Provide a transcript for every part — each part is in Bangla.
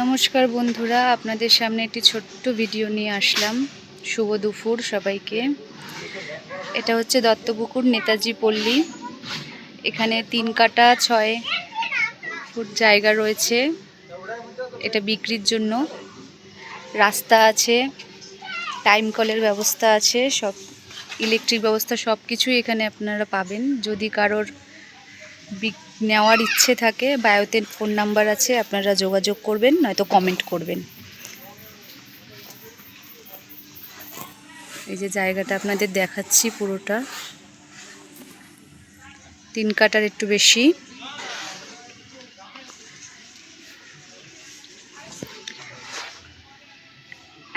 নমস্কার বন্ধুরা, আপনাদের সামনে একটি ছোট্ট ভিডিও নিয়ে আসলাম। শুভ দুপুর সবাইকে। এটা হচ্ছে দত্তপুকুর নেতাজি পল্লী। এখানে 3 কাটা 6 ফুট জায়গা রয়েছে। এটা বিক্রির জন্য। রাস্তা আছে, টাইম কলের ব্যবস্থা আছে, সব ইলেকট্রিক ব্যবস্থা সব কিছুই এখানে আপনারা পাবেন। যদি কারোর নেওয়ার ইচ্ছে থাকে, বায়োতে ফোন নাম্বার আছে, আপনারা যোগাযোগ করবেন, নয়তো কমেন্ট করবেন। এই যে জায়গাটা আপনাদের দেখাচ্ছি পুরোটা, 3 কাটার একটু বেশি।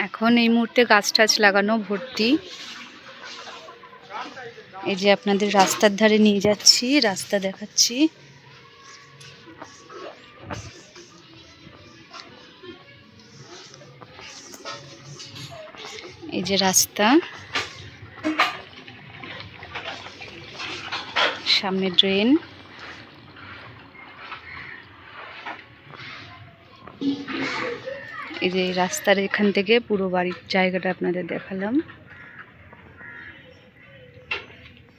এখন এই মুহূর্তে গাছ টাছ লাগানো ভর্তি। এই যে আপনাদের রাস্তার ধারে নিয়ে যাচ্ছি, রাস্তা দেখাচ্ছি। এই যে রাস্তা, সামনে ড্রেন। এই যে রাস্তার এখান থেকে পুরো বাড়ির জায়গাটা আপনাদের দেখালাম।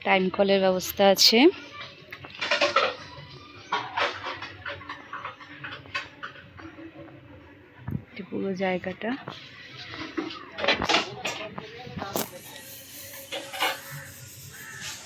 টাইম কলের ব্যবস্থা আছে। পুরো জায়গাটা